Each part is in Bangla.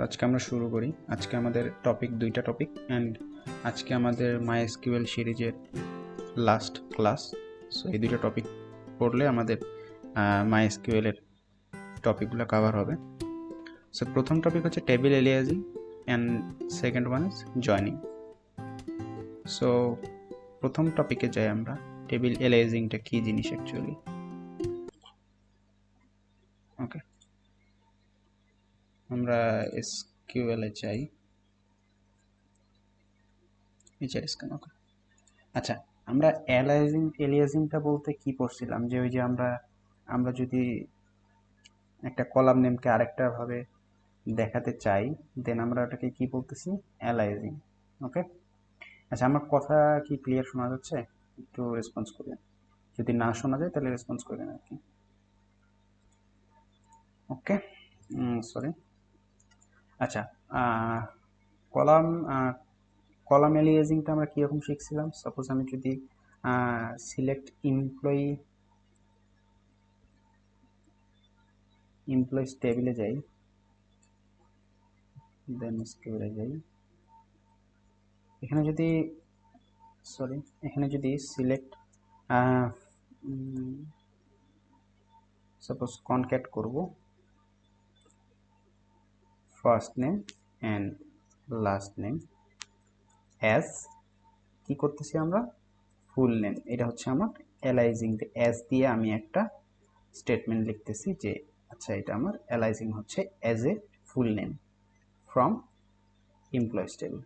আজকে আমরা শুরু করি। আজকে আমাদের দুইটা টপিক অ্যান্ড আজকে আমাদের MySQL সিরিজের লাস্ট ক্লাস। সো এই দুইটা টপিক পড়লে আমাদের MySQL এর টপিকগুলো কভার হবে। সো প্রথম টপিক হচ্ছে table aliasing and second one is joining. So প্রথম টপিকে যাই আমরা। টেবিল এলিয়াজিংটা কী জিনিস অ্যাকচুয়ালি? ওকে, আমরা SQL এ চাই। ওকে, আচ্ছা, আমরা এলিয়াজিংটা বলতে কি পড়ছিলাম? যে ওই যে আমরা যদি একটা কলাম নেমকে আরেকটা ভাবে দেখাতে চাই, দেন আমরা ওটাকে কি বলতেছি? অ্যালাইজিং। ওকে, আচ্ছা, আমার কথা কি ক্লিয়ার শোনা যাচ্ছে? একটু রেসপন্স করবেন। যদি না শোনা যায় তাহলে রেসপন্স করবেন আর কি। ওকে, সরি। আচ্ছা, কলাম কলাম এলিয়াজিংটা আমরা কীরকম শিখছিলাম? সাপোজ আমি যদি সিলেক্ট এমপ্লয়িজ টেবিলে যাই, দেন স্কিলে যাই, এখানে যদি সিলেক্ট সাপোজ কনক্যাট করব first name and last name as, কি করতেছি আমরা? Full name. এটা হচ্ছে আমার অ্যালাইজিং। অ্যাজ দিয়ে আমি একটা স্টেটমেন্ট লিখতেছি যে আচ্ছা, এটা আমার অ্যালাইজিং হচ্ছে as a full name from employees table.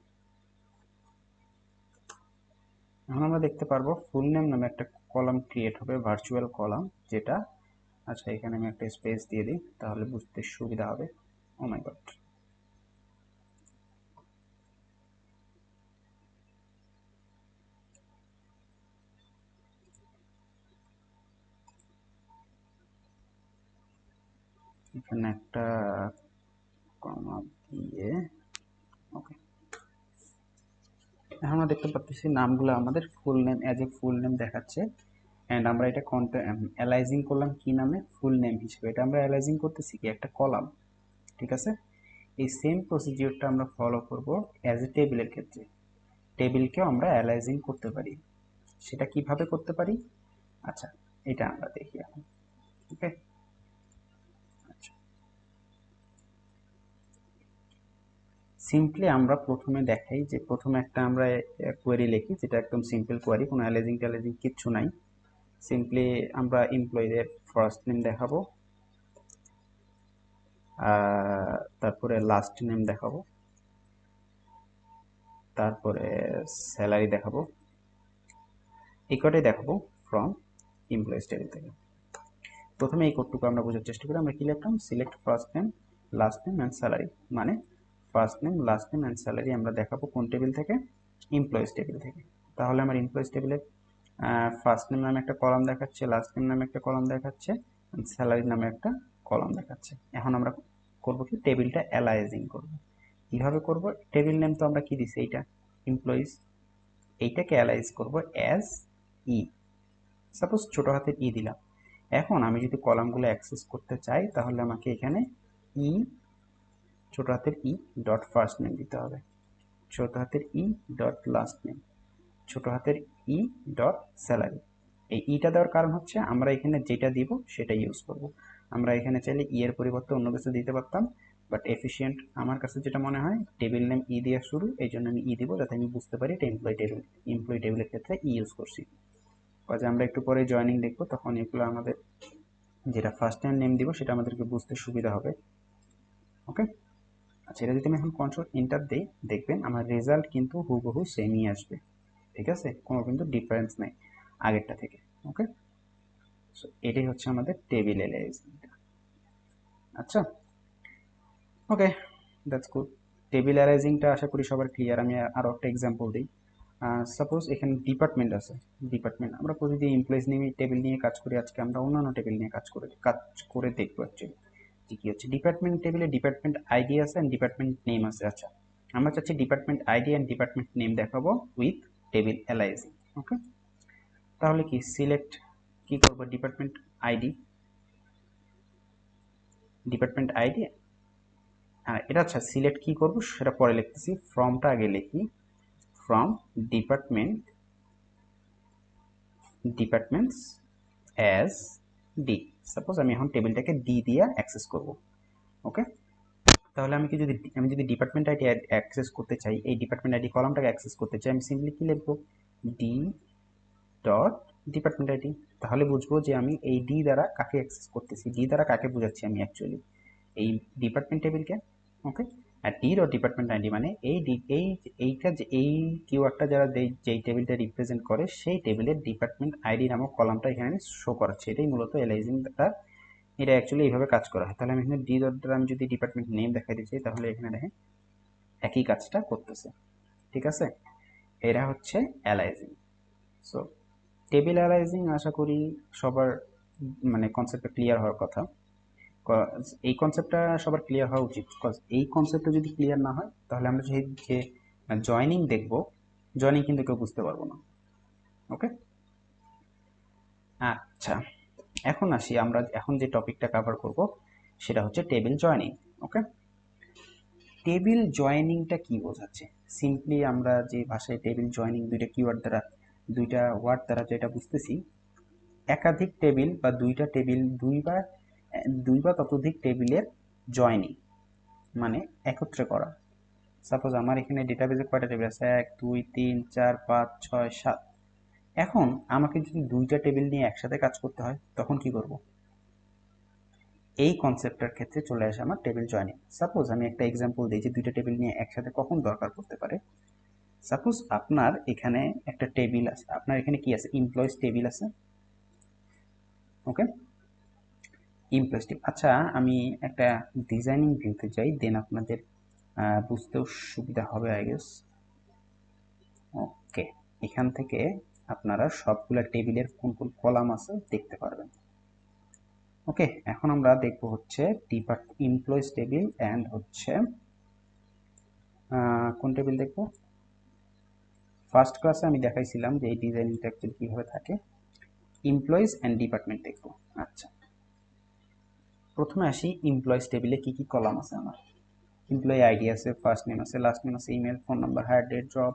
এখন আমরা দেখতে পারবো ফুল নেম নামে একটা কলাম ক্রিয়েট হবে, ভার্চুয়াল কলাম, যেটা, আচ্ছা, এখানে আমি একটা স্পেস দিয়ে দিই তাহলে বুঝতে সুবিধা হবে। ও মাই গড, এখানে একটা কমা দিয়ে, ওকে। এখন আমরা দেখতে পাচ্ছি নামগুলো আমাদের full name, as a full name দেখাচ্ছে। অ্যান্ড আমরা এটা অ্যালাইজিং করলাম কি নামে? ফুল নেম হিসেবে। এটা আমরা অ্যালাইজিং করতেছি কি? একটা কলাম, ঠিক আছে? এই সেম প্রসিডিওরটা আমরা ফলো করব অ্যাজ এ টেবিলের ক্ষেত্রে। টেবিলকেও আমরা অ্যালাইজিং করতে পারি। সেটা কিভাবে করতে পারি? আচ্ছা, এটা আমরা দেখি এখন। ওকে, আচ্ছা, সিম্পলি আমরা প্রথমে দেখাই যে প্রথমে একটা আমরা কোয়েরি লিখি, যেটা একদম সিম্পল কোয়েরি, কোনো অ্যালাইজিং ট্যালাইজিং কিচ্ছু নাই। সিম্পলি আমরা এমপ্লয়ীদের ফার্স্ট নেম দেখাবো, তারপরে লাস্ট নেম দেখাবো, তারপরে স্যালারি দেখাবো, এই কটাই দেখাবো ফ্রম এমপ্লয়িজ টেবিল থেকে। প্রথমে এই কোডটুকু আমরা বোঝার চেষ্টা করি। আমরা কি লিখলাম? Select first name, last name and salary. মানে first name, last name and salary আমরা দেখাবো কোন টেবিল থেকে? এমপ্লয়িজ টেবিল থেকে। তাহলে আমার এমপ্লয়িজ টেবিলে ফার্স্ট নেম নামে একটা কলাম দেখাচ্ছে, লাস্ট নেম নামে একটা কলাম দেখাচ্ছে, স্যালারি নামে একটা কলাম দেখাচ্ছে। এখন আমরা করবো কি? টেবিলটা অ্যালাইজিং করবো। কিভাবে করব? টেবিল নেম তো আমরা কি দিছি? এইটা এমপ্লয়িজ। এইটাকে অ্যালাইজ করব অ্যাজ ই। সাপোজ ছোট হাতের ই দিলাম। এখন আমি যদি কলামগুলো অ্যাক্সেস করতে চাই তাহলে আমাকে এখানে ই, ছোট হাতের ই ডট ফার্স্ট নেম দিতে হবে, ছোট হাতের ই ডট লাস্ট নেম, ছোট হাতের ই ডট স্যালারি। এই ইটা দেওয়ার কারণ হচ্ছে আমরা এখানে যেটা দিব সেটা ইউজ করব। আমরা এখানে চাইলে ই এর পরিবর্তে অন্য কিছু দিতে পারতাম, বাট এফিসিয়েন্ট আমার কাছে যেটা মনে হয়, টেবিল নেম ই দিয়ে শুরু, এই জন্য আমি ই দিব, যাতে আমি বুঝতে পারি এটা এমপ্লয়ি টেবিলের ক্ষেত্রে ই ইউজ করছি। কাজে আমরা একটু পরে জয়েনিং দেখবো, তখন এগুলো আমাদের যেটা ফার্স্ট টাইম নেম দিব সেটা আমাদেরকে বুঝতে সুবিধা হবে। ওকে, আচ্ছা, এটা যদি আমি এখন কন্ট্রোল এন্টার দিই, দেখবেন আমার রেজাল্ট কিন্তু হুবহু সেমই আসবে। ঠিক আছে, কোনো কিন্তু ডিফারেন্স নেই আগেরটা থেকে। ওকে, সো এটাই হচ্ছে আমাদের টেবিল অ্যালাইজিংটা। আচ্ছা, ওকে, দ্যাটস গুড। টেবিল অ্যালাইজিংটা আশা করি সবার ক্লিয়ার। আমি আরও একটা এক্সাম্পল দিই। সাপোজ এখানে ডিপার্টমেন্ট আছে। ডিপার্টমেন্ট আমরা প্রতিদিন এমপ্লয়িজ নিয়ে টেবিল নিয়ে কাজ করি, আজকে আমরা অন্যান্য টেবিল নিয়ে কাজ করে দেখবো অ্যাকচুয়ালি যে কী হচ্ছে। ডিপার্টমেন্ট টেবিলে ডিপার্টমেন্ট আইডি আছে অ্যান্ড ডিপার্টমেন্ট নেম আছে। আচ্ছা, আমরা চাচ্ছি department ID and department name দেখাবো উইথ টেবিল অ্যালাইজিং। ওকে, তাহলে কি সিলেক্ট, কি করবো? ডিপার্টমেন্ট আইডি এটা আচ্ছা সিলেক্ট কি করব সেটা পরে লিখতেছি, ফ্রমটা আগে লিখি, from departments as D. Suppose আমি এখন টেবিলটাকে ডি দিয়ে অ্যাক্সেস করব। ওকে, তাহলে আমি যদি ডিপার্টমেন্ট আইডি অ্যাক্সেস করতে চাই, এই ডিপার্টমেন্ট আইডি কলামটাকে অ্যাক্সেস করতে চাই, আমি সিম্পলি কি লিখবো, ডি ডট ডিপার্টমেন্ট আইডি। তাহলে বুঝবো যে আমি এই ডি দ্বারা কাকে অ্যাক্সেস করতেছি, ডি দ্বারা কাকে বোঝাচ্ছি আমি অ্যাকচুয়ালি, এই ডিপার্টমেন্ট টেবিলকে। ওকে, আর ডি ডট ডিপার্টমেন্ট আইডি মানে এইটা যে এই কিওয়ার্ডটা যারা যেই টেবিলটা রিপ্রেজেন্ট করে সেই টেবিলের ডিপার্টমেন্ট আইডি নামক কলামটা এখানে শো করাচ্ছে। এটাই মূলত এলাইজিংটা, এটা অ্যাকচুয়ালি এইভাবে কাজ করা হয়। তাহলে আমি এখানে ডি ডট দ্বারা আমি যদি ডিপার্টমেন্ট নেম দেখাই দিচ্ছি, তাহলে এখানে দেখেন একই কাজটা করতেছে। ঠিক আছে, এরা হচ্ছে অ্যালাইজিং। সো টেবিল অ্যালাইজিং আশা করি সবার মানে কনসেপ্টটা ক্লিয়ার হওয়ার কথা। এই কনসেপ্টটা সবার ক্লিয়ার হওয়া উচিত, বিকজ এই কনসেপ্টটা যদি ক্লিয়ার না হয় তাহলে আমরা যে জয়নিং দেখব, জয়নিং কিন্তু কেউ বুঝতে পারবো না। ওকে, আচ্ছা এখন আসি, আমরা এখন যে টপিকটা কভার করব সেটা হচ্ছে টেবিল জয়নিং। ওকে, টেবিল জয়নিংটা কি বোঝাচ্ছে? সিম্পলি আমরা যে ভাষায় টেবিল জয়নিং দুইটা ওয়ার্ড দ্বারা যেটা বুঝতেছি, একাধিক টেবিল বা দুইটা টেবিল দুই বা ততোধিক টেবিলের জয়নিং মানে একত্রে করা। সাপোজ আমার এখানে ডেটাবেজে কয়টা টেবিল আছে, 1 2 3 4 5 6 7। এখন আমাকে যদি দুইটা টেবিল নিয়ে একসাথে কাজ করতে হয় তখন কি করব? এই কনসেপ্টের ক্ষেত্রে চলে আসে আমার টেবিল জয়নিং। সাপোজ আমি একটা এক্সাম্পল দিই যে দুইটা টেবিল নিয়ে একসাথে কখন দরকার পড়তে পারে। সাপোজ আপনার এখানে একটা টেবিল আছে, আপনার এখানে কি আছে, এমপ্লয়িজ টেবিল আছে। ওকে, এমপ্লয়িজ টেবিল। আচ্ছা আমি একটা ডিজাইনিং ভিউতে যাই, দেন আপনাদের বুঝতেও সুবিধা হবে আই গেস। ওকে, এখান থেকে আপনারা সবগুলা টেবিলের কোন কোন কলাম আছে দেখতে পারবেন। ওকে, এখন আমরা দেখব হচ্ছে এমপ্লয়িজ টেবিল অ্যান্ড হচ্ছে কোন টেবিল দেখব? ফার্স্ট ক্লাসে আমি দেখাইছিলাম যে এই ডিজাইনিংটা অ্যাকচুয়ালি কীভাবে থাকে। এমপ্লয়িজ অ্যান্ড ডিপার্টমেন্ট দেখব। আচ্ছা, প্রথমে আসি এমপ্লয়িজ টেবিলে কি কি কলাম আছে আমার। এমপ্লয়ি আইডি আছে, ফার্স্ট নেম আছে, লাস্ট নেম আছে, email, phone number, hire date, job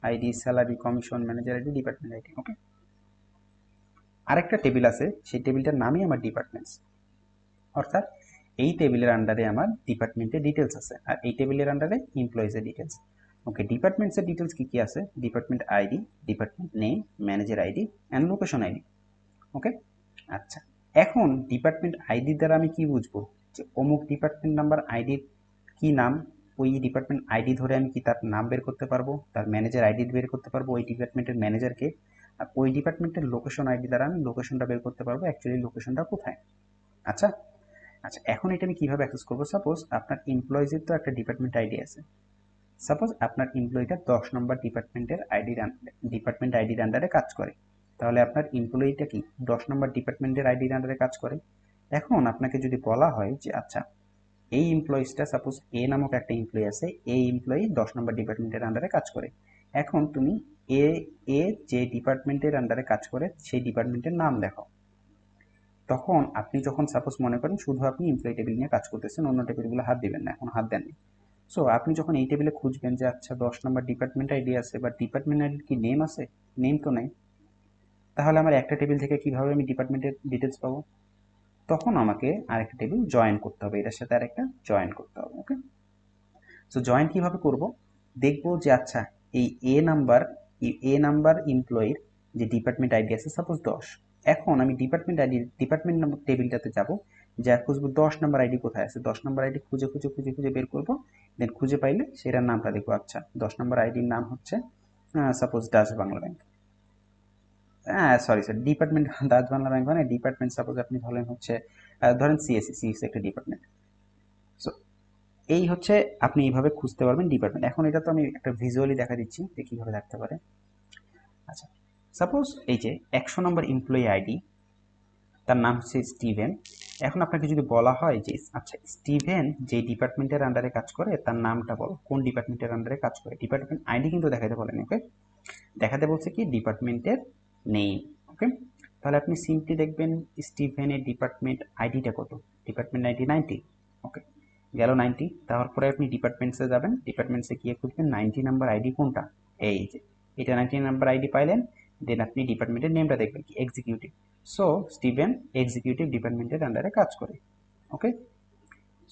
ID, salary, commission, manager ID, department ID. Okay, আরেকটা টেবিল আছে, সেই টেবিলটার নামই আমার ডিপার্টমেন্টস, অর্থাৎ এই টেবিলের আন্ডারে আমার ডিপার্টমেন্টের ডিটেলস আছে, আর এই টেবিলের আন্ডারে এমপ্লয়িজের ডিটেলস। ওকে, ডিপার্টমেন্টসের ডিটেলস কি কি আছে? Department ID, department name, manager ID and location ID. Okay, আচ্ছা এখন ডিপার্টমেন্ট আইডি দ্বারা আমি কি বুঝবো যে অমুক ডিপার্টমেন্ট নাম্বার আইডির কি নাম, ওই ডিপার্টমেন্ট আইডি ধরে আমি কি তার নাম বের করতে পারবো, তার ম্যানেজার আইডি বের করতে পারবো, ওই ডিপার্টমেন্টের ম্যানেজারকে। আর ওই ডিপার্টমেন্টের লোকেশন আইডি দ্বারা আমি লোকেশনটা বের করতে পারবো, অ্যাকচুয়ালি লোকেশনটা কোথায়। আচ্ছা আচ্ছা, এখন এটা আমি কিভাবে অ্যাক্সেস করবো? সাপোজ আপনার এমপ্লয়িজের তো একটা ডিপার্টমেন্ট আইডি আছে। সাপোজ আপনার এমপ্লয়িটা 10 নম্বর ডিপার্টমেন্ট আইডির আন্ডারে কাজ করে, তাহলে আপনার এমপ্লয়িটা কি 10 নম্বর ডিপার্টমেন্টের আইডির আন্ডারে কাজ করে। এখন আপনাকে যদি বলা হয় যে আচ্ছা এই এমপ্লয়িজটা, সাপোজ এ নামক একটা এমপ্লয়ি আছে, এই এমপ্লয়ি 10 নম্বর ডিপার্টমেন্টের আন্ডারে কাজ করে। এখন তুমি এ এ যে ডিপার্টমেন্টের আন্ডারে কাজ করে সেই ডিপার্টমেন্টের নাম দেখো। তখন আপনি যখন সাপোজ মনে করেন শুধু আপনি এমপ্লয়ি টেবিল নিয়ে কাজ করতেছেন, অন্য টেবিলগুলো হাত দিবেন না, এখন হাত দেননি। সো আপনি যখন এই টেবিলে খুঁজবেন যে আচ্ছা 10 নম্বর ডিপার্টমেন্ট আইডি আছে, বা ডিপার্টমেন্ট আইডির কি নেম আছে, নেম তো নেই, তাহলে আমার একটা টেবিল থেকে কিভাবে আমি ডিপার্টমেন্টের ডিটেলস পাবো? তখন আমাকে আরেকটা টেবিল জয়েন করতে হবে, এটার সাথে আরেকটা জয়েন করতে হবে। ওকে, সো জয়েন কিভাবে করব? দেখবো যে আচ্ছা এই এ নাম্বার এমপ্লয়ির যে ডিপার্টমেন্ট আইডি আছে সাপোজ 10। এখন আমি ডিপার্টমেন্ট নাম্বার টেবিলটাতে যাব, যা খুঁজবো 10 নাম্বার আইডি কোথায় আছে, 10 নাম্বার আইডি খুঁজে খুঁজে খুঁজে খুঁজে বের করবো। দেন খুঁজে পাইলে সেটার নামটা দেখবো। আচ্ছা 10 নাম্বার আইডির নাম হচ্ছে সাপোজ ডাচ বাংলা ব্যাংক। হ্যাঁ sorry sir, department Dutch Bangla bank মানে ডিপার্টমেন্ট সাপোজ আপনি ধরেন হচ্ছে ধরেন সিএসসি একটা ডিপার্টমেন্ট। সো এই হচ্ছে আপনি এইভাবে খুঁজতে পারবেন ডিপার্টমেন্ট। এখন এটা তো আমি একটা ভিজুয়ালি দেখা দিচ্ছি যে কীভাবে থাকতে পারে। আচ্ছা সাপোজ এই যে 100 নম্বর এমপ্লয়ি আইডি, তার নাম হচ্ছে স্টিভেন। এখন আপনাকে যদি বলা হয় যে আচ্ছা স্টিভেন যে ডিপার্টমেন্টের আন্ডারে কাজ করে তার নামটা বলো, কোন ডিপার্টমেন্টের আন্ডারে কাজ করে। ডিপার্টমেন্ট আইডি কিন্তু দেখাতে বলেন। ওকে, দেখাতে বলছে কি ডিপার্টমেন্টের নেম। ওকে, তাহলে আপনি সিম্পলি দেখবেন স্টিভেনের ডিপার্টমেন্ট আইডিটা কত, ডিপার্টমেন্ট আইডি 90। ওকে, গেল 90। তারপরে আপনি ডিপার্টমেন্টসে যাবেন, ডিপার্টমেন্টসে গিয়ে খুঁজবেন 90 নাম্বার আইডি কোনটা, এই যে এটা 90 নাম্বার আইডি পাইলেন। দেন আপনি ডিপার্টমেন্টের নেমটা দেখবেন কি এক্সিকিউটিভ। সো স্টিভেন এক্সিকিউটিভ ডিপার্টমেন্টের আন্ডারে কাজ করে। ওকে,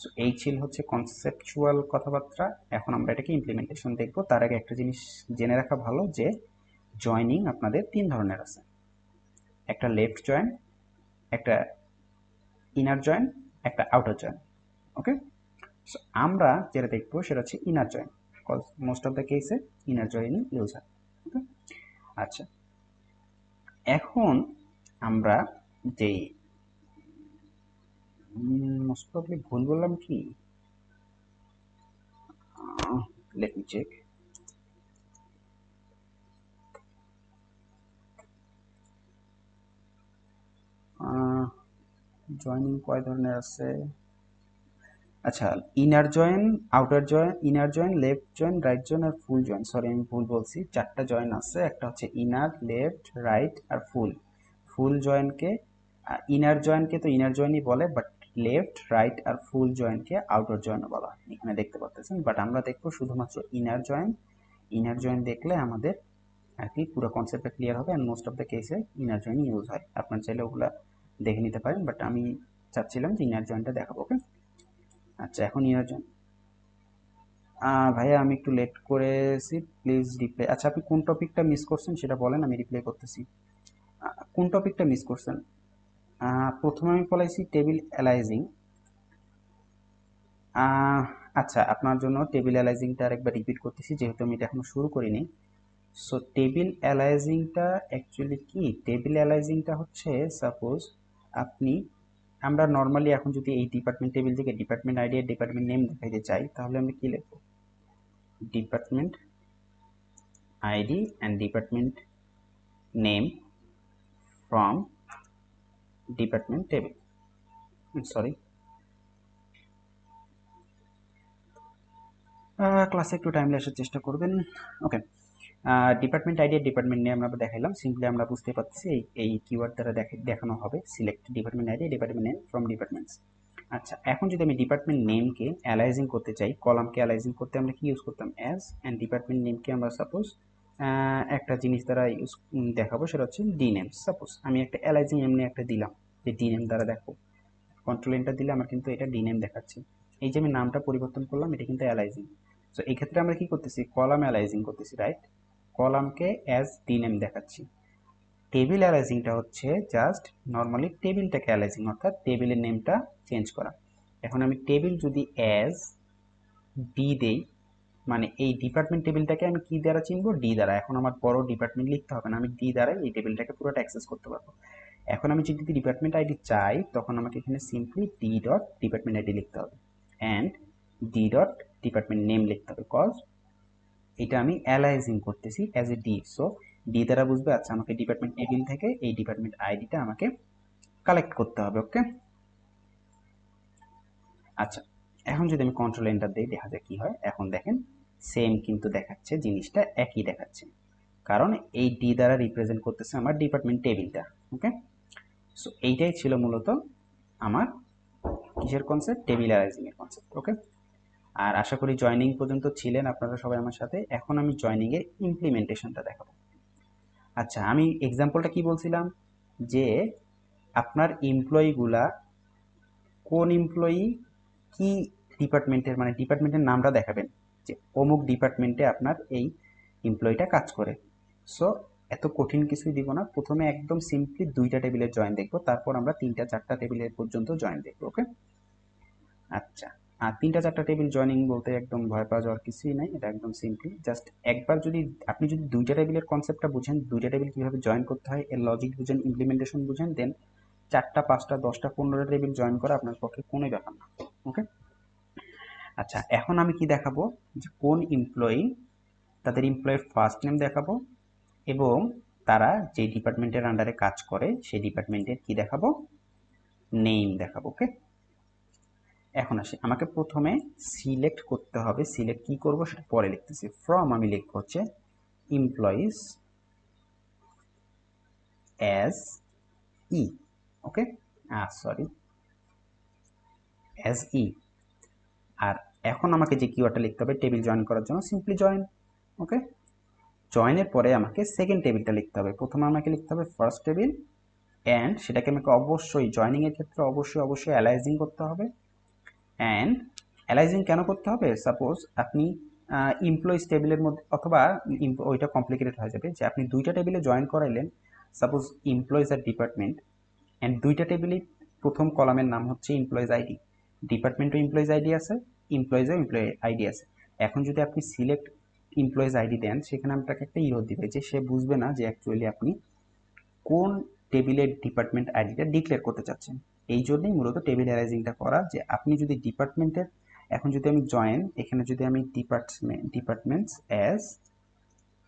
সো এই ছিল হচ্ছে কনসেপচুয়াল কথাবার্তা। এখন আমরা এটাকে ইমপ্লিমেন্টেশন দেখব। তার আগে একটা জিনিস জেনে রাখা ভালো যে জয়নিং আপনাদের 3 ধরনের আছে, একটা লেফট জয়েন, একটা ইনার জয়েন, একটা আউটার জয়েন। ওকে, সো আমরা যেটা দেখবো সেটা হচ্ছে inner join, because most of the কেসে ইনার জয়েনই ইউজ হয়। ওকে, আচ্ছা এখন আমরা যেই মোস্ট প্রবলি ভুল বললাম কি, লেট মি চেক। জয়েনিং কয় ধরনের আছে? আচ্ছা, inner join, outer join, inner join, left join, right join আর ফুল জয়েন। সরি আমি ভুল বলছি, 4টা জয়েন আছে। একটা হচ্ছে ইনার, লেফট, রাইট আর ফুল। ফুল জয়েনকে, ইনার জয়েনকে তো ইনার জয়েনই বলে, বাট লেফট, রাইট আর ফুল জয়েনকে আউটার জয়েনও বলা হয়, এখানে দেখতে পাচ্ছেন। বাট আমরা দেখবো শুধুমাত্র ইনার জয়েন। ইনার জয়েন দেখলে আমাদের আর কি পুরো কনসেপ্টটা ক্লিয়ার হবে, অ্যান্ড মোস্ট অফ দ্য কেসে ইনার জয়েন ইউজ হয়। আপনার চাইলে ওগুলা দেখে নিতে পারেন, বাট আমি চাচ্ছিলাম যে ইনার জয়েনটা দেখাবো। ওকে, আচ্ছা এখন ইনার জয়েন। ভাইয়া আমি একটু লেট করেছি, প্লিজ রিপ্লাই। আচ্ছা আপনি কোন টপিকটা মিস করছেন সেটা বলেন, আমি রিপ্লাই করতেছি। কোন টপিকটা মিস করছেন? প্রথমে আমি বলেছি টেবিল অ্যালাইজিং। আচ্ছা আপনার জন্য টেবিল অ্যালাইজিংটা আরেকবার রিপিট করতেছি, যেহেতু আমি এটা এখনো শুরু করিনি। সো টেবিল অ্যালাইজিংটা অ্যাকচুয়ালি কি? টেবিল অ্যালাইজিংটা হচ্ছে সাপোজ আপনি, আমরা নর্মালি এখন যদি এই ডিপার্টমেন্ট টেবিল থেকে ডিপার্টমেন্ট আইডি আর ডিপার্টমেন্ট নেম দেখাইতে চাই, তাহলে আমি কি লিখব? Department ID and department name from department table. Sorry, ক্লাসে একটু টাইমলি আসার চেষ্টা করবেন। ওকে, ডিপার্টমেন্ট আইডি ডিপার্টমেন্ট নেম আমরা দেখাইলাম, সিম্পলি আমরা বুঝতে পারছি এই কিওয়ার্ড দ্বারা দেখানো হবে select department ID department name from departments. আচ্ছা এখন যদি আমি ডিপার্টমেন্ট নেমকে অ্যালাইজিং করতে চাই, কলামকে অ্যালাইজিং করতে আমরা কি ইউজ করতাম? অ্যাজ, অ্যান্ড ডিপার্টমেন্ট নেমকে আমরা সাপোজ একটা জিনিস দ্বারা ইউজ দেখাবো, সেটা হচ্ছে ডি নেম। সাপোজ আমি একটা অ্যালাইজিং এমনি একটা দিলাম যে ডি নেম দ্বারা দেখো, কন্ট্রোল এন্টার দিলে আমার কিন্তু এটা ডি নেম দেখাচ্ছে। এই যে আমি নামটা পরিবর্তন করলাম, এটা কিন্তু অ্যালাইজিং। সো এই ক্ষেত্রে আমরা কি করতেছি? কলাম অ্যালাইজিং করতেছি, রাইট? কলামকে অ্যাজ ডি নেম দেখাচ্ছি। টেবিল অ্যালাইজিংটা হচ্ছে জাস্ট নর্মালি টেবিলটাকে অ্যালাইজিং, অর্থাৎ টেবিলের নেমটা চেঞ্জ করা। এখন আমি টেবিল যদি অ্যাজ ডি দেই, মানে এই ডিপার্টমেন্ট টেবিলটাকে আমি কি দ্বারা চিনবো? ডি দ্বারা। এখন আমার বড় ডিপার্টমেন্ট লিখতে হবে না, আমি ডি দ্বারাই এই টেবিলটাকে পুরোটা অ্যাক্সেস করতে পারবো। এখন আমি যদি ডিপার্টমেন্ট আইডি চাই, তখন আমাকে এখানে simply D dot department ID লিখতে হবে and D dot department name লিখতে হবে, কজ এটা আমি অ্যালাইজিং করতেছি as A D. So D দ্বারা বুঝবে আচ্ছা আমাকে ডিপার্টমেন্ট টেবিল থেকে এই ডিপার্টমেন্ট আইডিটা আমাকে কালেক্ট করতে হবে। ওকে, আচ্ছা এখন যদি আমি কন্ট্রোল এন্টার দিই, দেখা যায় কি হয়। এখন দেখেন সেম কিন্তু দেখাচ্ছে, জিনিসটা একই দেখাচ্ছে, কারণ এই ডি দ্বারা রিপ্রেজেন্ট করতেছে আমার ডিপার্টমেন্ট টেবিলটা। ওকে, সো এইটাই ছিল মূলত আমার কিসের কনসেপ্ট? টেবিল অ্যালাইজিং এর কনসেপ্ট। ওকে, আর আশা করি জয়নিং পর্যন্ত ছিলেন আপনারা সবাই আমার সাথে। এখন আমি জয়নিং এর ইমপ্লিমেন্টেশনটা দেখাবো। আচ্ছা আমি এক্সাম্পলটা কি বলছিলাম, যে আপনার এমপ্লয়িগুলা কোন এমপ্লয়ি কি ডিপার্টমেন্টের, মানে ডিপার্টমেন্টের নামটা দেখাবেন যে অমুক ডিপার্টমেন্টে আপনার এই এমপ্লয়িটা কাজ করে। সো এত কঠিন কিছুই দিব না, প্রথমে একদম সিম্পলি 2টা টেবিলের জয়েন দেখবো, তারপর আমরা 3টা 4টা টেবিলের পর্যন্ত জয়েন দেখবো। ওকে, আচ্ছা আর 3টা 4টা টেবিল জয়েনিং বলতে একদম ভয় পাওয়া যাওয়ার কিছুই নাই, এটা একদম সিম্পলি জাস্ট একবার যদি আপনি যদি 2টা টেবিলের কনসেপ্টটা বুঝেন, 2টা টেবিল কীভাবে জয়েন করতে হয় এর লজিক বুঝেন, ইমপ্লিমেন্টেশন বুঝেন, দেন 4টা 5টা 10টা 15টা টেবিল জয়েন করা আপনার পক্ষে কোনোই ব্যাপার না। ওকে, আচ্ছা এখন আমি কি দেখাবো, যে কোন এমপ্লয়ি, তাদের এমপ্লয়ির ফার্স্ট নেম দেখাবো, এবং তারা যে ডিপার্টমেন্টের আন্ডারে কাজ করে সেই ডিপার্টমেন্টের কি দেখাবো? নেম দেখাবো। ওকে, এখন আসি, আমাকে প্রথমে সিলেক্ট করতে হবে। সিলেক্ট কি করব সেটা পরে লিখতেছি। ফ্রম আমি লিখবো হচ্ছে employees as E. Okay, sorry, as he. আর এখন আমাকে যে কিওয়ার্ডটা লিখতে হবে টেবিল জয়েন করার জন্য, সিম্পলি জয়েন। ওকে, জয়েনের পরে আমাকে সেকেন্ড টেবিলটা লিখতে হবে। প্রথমে আমাকে লিখতে হবে ফার্স্ট টেবিল, অ্যান্ড সেটাকে আমাকে অবশ্যই জয়েনিংয়ের ক্ষেত্রে অবশ্যই অ্যালাইজিং করতে হবে। অ্যান্ড অ্যালাইজিং কেন করতে হবে? সাপোজ আপনি এমপ্লয়িজ টেবিলের মধ্যে, অথবা ওইটা কমপ্লিকেটেড হয়ে যাবে, যে আপনি দুইটা টেবিলে জয়েন করাইলেন, সাপোজ এমপ্লয়িজ আর ডিপার্টমেন্ট, অ্যান্ড দুইটা টেবিলে প্রথম কলামের নাম হচ্ছে এমপ্লয়িজ আইডি, ডিপার্টমেন্টও এমপ্লয়িজ আইডি আছে, এমপ্লয়িজও এমপ্লয়ি আইডি আছে। এখন যদি আপনি সিলেক্ট এমপ্লয়িজ আইডি দেন, সেখানে আপনাকে একটা ইরর দিবে, যে সে বুঝবে না যে অ্যাকচুয়ালি আপনি কোন টেবিলের ডিপার্টমেন্ট আইডিটা ডিক্লেয়ার করতে চাচ্ছেন। এই জন্যই মূলত টেবিল অ্যালাইজিংটা করা, যে আপনি যদি ডিপার্টমেন্টের, এখন যদি আমি জয়েন, এখানে যদি আমি ডিপার্টমেন্টস অ্যাজ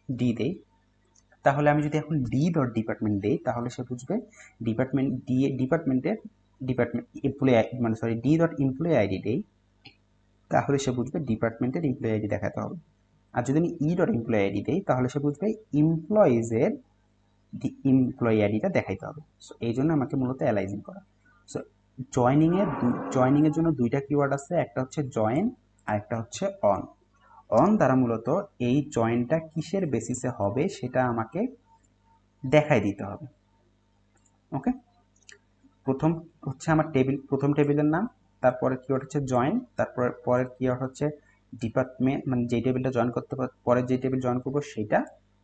ডি দেই, তাহলে আমি যদি এখন ডি ডট ডিপার্টমেন্ট দেই, তাহলে সে বুঝবে ডিপার্টমেন্ট ডি, ডিপার্টমেন্ট এমপ্লয়ি, মানে sorry, D dot employee ID দেই, তাহলে সে বুঝবে ডিপার্টমেন্টের এমপ্লয়ি আইডি দেখাতে হবে। আর যদি আমি ই ডট এমপ্লয়ি আইডি দেই, তাহলে সে বুঝবে এমপ্লয়িজের এমপ্লয়ি আইডিটা দেখাইতে হবে। সো এই জন্য আমাকে মূলত অ্যালাইজিং করা। সো জয়েনিংয়ের জন্য দুইটা কিওয়ার্ড আছে, একটা হচ্ছে জয়েন আর একটা হচ্ছে অন। অন দ্বারা মূলত এই জয়েনটা কিসের বেসিসে হবে সেটা আমাকে দেখাই দিতে হবে। ওকে, প্রথম হচ্ছে আমার টেবিল, প্রথম টেবিলের নাম, তারপরে কিওয়ার্ড হচ্ছে জয়েন, তারপরে পরের কিওয়ার্ড হচ্ছে ডিপার্টমেন্ট, মানে যে টেবিলটা জয়েন করতে পার, পরের যে টেবিল জয়েন করবো সেটা,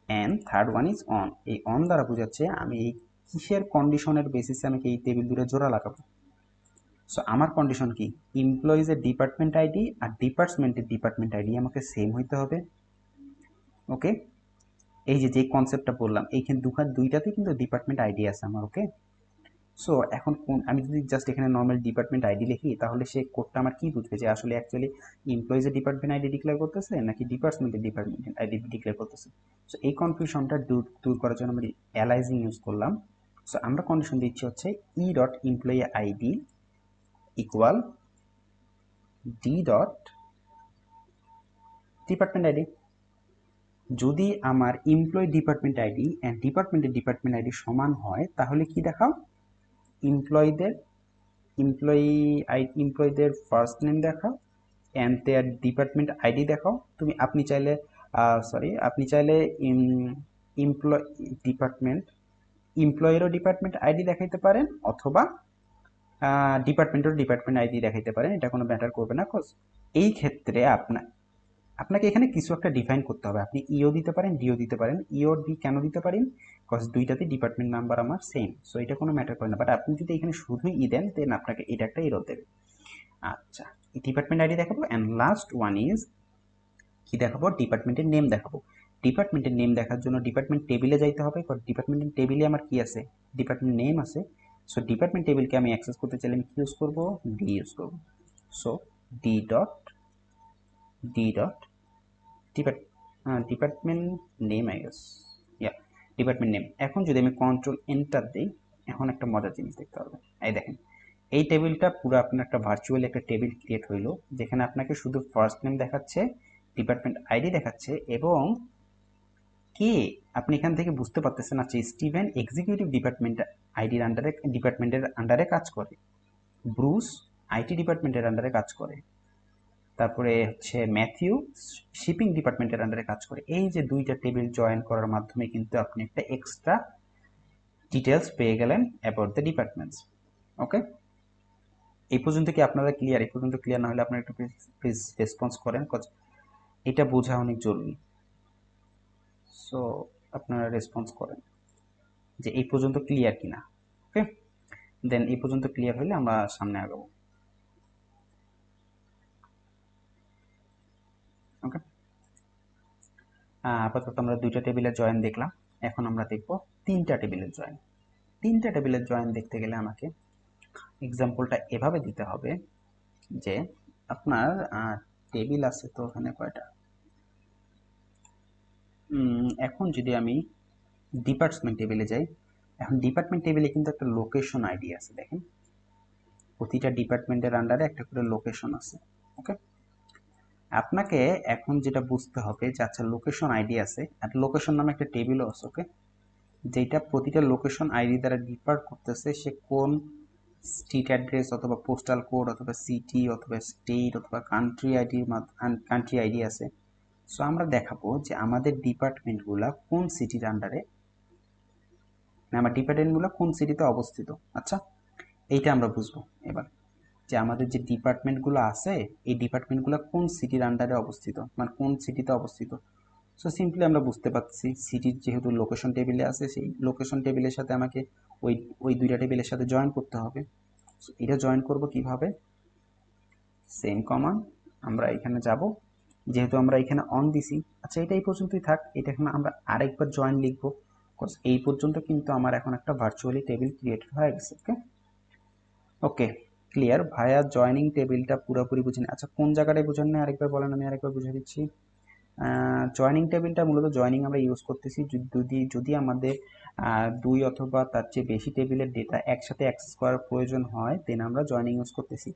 and third one is on. এই অন দ্বারা বোঝাচ্ছে আমি এই কিসের কন্ডিশনের বেসিসে আমি এই টেবিল দুটো জোড়া লাগাবো। সো আমার কন্ডিশন কি, এমপ্লয়িজের ডিপার্টমেন্ট আইডি আর ডিপার্টমেন্টের ডিপার্টমেন্ট আইডি আমাকে সেম হইতে হবে। ওকে, এই যে কনসেপ্টটা বললাম, এইখানে দুইটাতেই কিন্তু ডিপার্টমেন্ট আইডি আছে আমার। ওকে, সো এখন আমি যদি জাস্ট এখানে নর্মাল ডিপার্টমেন্ট আইডি লিখি, তাহলে সে কোডটা আমার কি বুঝবে, যে আসলে অ্যাকচুয়ালি এমপ্লয়িজের ডিপার্টমেন্ট আইডি ডিক্লেয়ার করতেছে নাকি ডিপার্টমেন্টের ডিপার্টমেন্ট আইডি ডিক্লেয়ার করতেছে। সো এই কনফিউশনটা দূর করার জন্য আমরা অ্যালাইজিং ইউজ করলাম। সো আমরা কন্ডিশন দিচ্ছি হচ্ছে E dot employee ID equal D dot department ID. যদি আমার এমপ্লয়ি ডিপার্টমেন্ট আইডি অ্যান্ড ডিপার্টমেন্টের ডিপার্টমেন্ট আইডি সমান হয়, তাহলে কি দেখাও, এমপ্লয়িদের এমপ্লয়ীদের ফার্স্ট নেম দেখাও অ্যান্ড দেয়ার ডিপার্টমেন্ট আইডি দেখাও। আপনি চাইলে আপনি চাইলে এমপ্লয়েরও ডিপার্টমেন্ট আইডি দেখাইতে পারেন, অথবা ডিপার্টমেন্টেরও ডিপার্টমেন্ট আইডি দেখাইতে পারেন, এটা কোনো ম্যাটার করবে না। কজ এই ক্ষেত্রে আপনাকে এখানে কিছু একটা ডিফাইন করতে হবে। আপনি ইও দিতে পারেন, ডিও দিতে পারেন। ইও ডি কেন দিতে পারেন, কজ দুইটাতে ডিপার্টমেন্ট নাম্বার আমার সেম, সো এটা কোনো ম্যাটার করে না। বাট আপনি যদি এখানে শুধুই ই দেন, দেন আপনাকে এটা একটা এরর দেবে। আচ্ছা, ডিপার্টমেন্ট আইডি দেখাবো, অ্যান্ড লাস্ট ওয়ান ইজ কি দেখাবো, ডিপার্টমেন্টের নেম দেখাবো। ডিপার্টমেন্টের নেম দেখার জন্য ডিপার্টমেন্ট টেবিলে যাইতে হবে, কারণ ডিপার্টমেন্টের টেবিলে আমার কি আছে, ডিপার্টমেন্ট নেম আছে। সো ডিপার্টমেন্ট টেবিলকে আমি অ্যাক্সেস করতে চাইলে আমি কি ইউজ করবো, ডি ইউজ করবো। So D dot department name, I guess, yeah, department name. এখন যদি আমি কন্ট্রোল এন্টার দিই, এখন একটা মজার জিনিস দেখতে পারবেন। এই দেখেন, এই টেবিলটা পুরো আপনার একটা ভার্চুয়াল একটা টেবিল ক্রিয়েট হইলো, যেখানে আপনাকে শুধু ফার্স্ট নেম দেখাচ্ছে, ডিপার্টমেন্ট আইডি দেখাচ্ছে, এবং কে আপনি এখান থেকে বুঝতে পারতেছেন, আচ্ছা স্টিভেন এক্সিকিউটিভ ডিপার্টমেন্টের আন্ডারে কাজ করে, ব্রুস আইটি ডিপার্টমেন্টের আন্ডারে কাজ করে, তারপরে হচ্ছে ম্যাথিউ শিপিং ডিপার্টমেন্টের আন্ডারে কাজ করে। এই যে দুইটা টেবিল জয়েন করার মাধ্যমে কিন্তু আপনি একটা এক্সট্রা ডিটেলস পেয়ে গেলেন অ্যাবাউট দ্য ডিপার্টমেন্টস। ওকে, এই পর্যন্ত কি আপনারা ক্লিয়ার? এই পর্যন্ত ক্লিয়ার না হলে আপনারা একটু প্লিজ রেসপন্স করেন, কজ এটা বোঝা অনেক জরুরি। সো আপনারা রেসপন্স করেন যে এই পর্যন্ত ক্লিয়ার কিনা। ওকে, দেন এই পর্যন্ত ক্লিয়ার হলে আমরা সামনে আগাবো। ওকে, আপাতত আমরা দুইটা টেবিলের জয়েন দেখলাম, এখন আমরা দেখব তিনটা টেবিলের জয়েন। তিনটা টেবিলের জয়েন দেখতে গেলে আমাকে এক্সাম্পলটা এভাবে দিতে হবে যে আপনার টেবিল আছে তো ওখানে কয়টা, এখন যদি আমি ডিপার্টমেন্ট টেবিলে যাই, এখন ডিপার্টমেন্ট টেবিলে কিন্তু একটা লোকেশন আইডি আছে। দেখেন, প্রতিটা ডিপার্টমেন্টের আন্ডারে একটা করে লোকেশন আছে। ওকে, আপনাকে এখন যেটা বুঝতে হবে যে আচ্ছা লোকেশন আইডি আছে, আর লোকেশন নামে একটা টেবিলও আছে। ওকে, যেটা প্রতিটা লোকেশন আইডি দ্বারা ডিপার্ট করতেছে সে কোন স্ট্রিট অ্যাড্রেস অথবা পোস্টাল কোড অথবা সিটি অথবা স্টেট অথবা কান্ট্রি আইডি আছে। সো আমরা দেখাবো যে আমাদের ডিপার্টমেন্টগুলো কোন সিটির আন্ডারে, আমার ডিপার্টমেন্টগুলো কোন সিটিতে অবস্থিত। আচ্ছা, এইটা আমরা বুঝবো এবার, যে আমাদের যে ডিপার্টমেন্টগুলো আছে এই ডিপার্টমেন্টগুলো কোন সিটির আন্ডারে অবস্থিত, মানে কোন সিটিতে অবস্থিত। সো সিম্পলি আমরা বুঝতে পারছি সিটির যেহেতু লোকেশন টেবিলে আছে, সেই লোকেশন টেবিলের সাথে আমাকে ওই ওই দুইটা টেবিলের সাথে জয়েন করতে হবে। এটা জয়েন করব কিভাবে, সেম কমান্ড আমরা এখানে যাব, যেহেতু আমরা এখানে অন দিছি। আচ্ছা, এটা এই পর্যন্তই থাক, এটা এখন আমরা আরেকবার জয়েন লিখবো। এই পর্যন্ত কিন্তু আমার এখন একটা ভার্চুয়ালি টেবিল ক্রিয়েটেড হয়ে গেছে। ওকে ওকে ক্লিয়ার ভাইয়া, জয়নিং টেবিলটা পুরোপুরি বুঝিনি। আচ্ছা, কোন জায়গাটায় বুঝেন না আরেকবার বলেন, আমি আরেকবার বুঝিয়ে দিচ্ছি। জয়নিং টেবিলটা মূলত জয়নিং আমরা ইউজ করতেছি যদি আমাদের দুই অথবা তার চেয়ে বেশি টেবিলের ডেটা একসাথে অ্যাক্সেস করার প্রয়োজন হয়, দেন আমরা জয়নিং ইউজ করতেছি।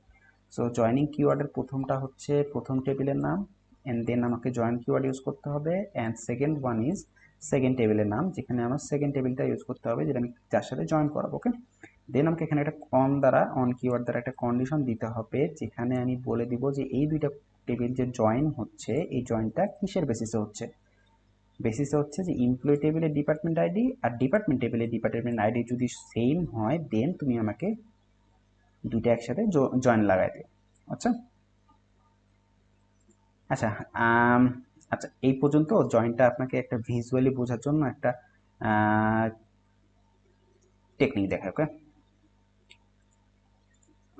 সো জয়নিং কিওয়ার্ডের প্রথমটা হচ্ছে প্রথম টেবিলের নাম, অ্যান্ড দেন আমাকে জয়েন কিওয়ার্ড ইউজ করতে হবে, and second one is second টেবিলের নাম, যেখানে আমার সেকেন্ড টেবিলটা ইউজ করতে হবে যেটা আমি যার সাথে জয়েন করাবো। ওকে, দেন আমাকে এখানে একটা অন কিওয়ার্ড দ্বারা একটা কন্ডিশন দিতে হবে, যেখানে আমি বলে দিব যে এই দুইটা টেবিল যে জয়েন হচ্ছে, এই জয়েনটা কিসের বেসিসে হচ্ছে। বেসিসে হচ্ছে যে এমপ্লয়ি টেবিলের ডিপার্টমেন্ট আইডি আর ডিপার্টমেন্ট টেবিলের ডিপার্টমেন্ট আইডি যদি সেম হয়, দেন তুমি আমাকে দুইটা একসাথে জয়েন লাগাই দিও। আচ্ছা আচ্ছা আচ্ছা, এই পর্যন্ত জয়েনটা আপনাকে একটা ভিজুয়ালি বোঝার জন্য একটা টেকনিক দেখায়। ওকে,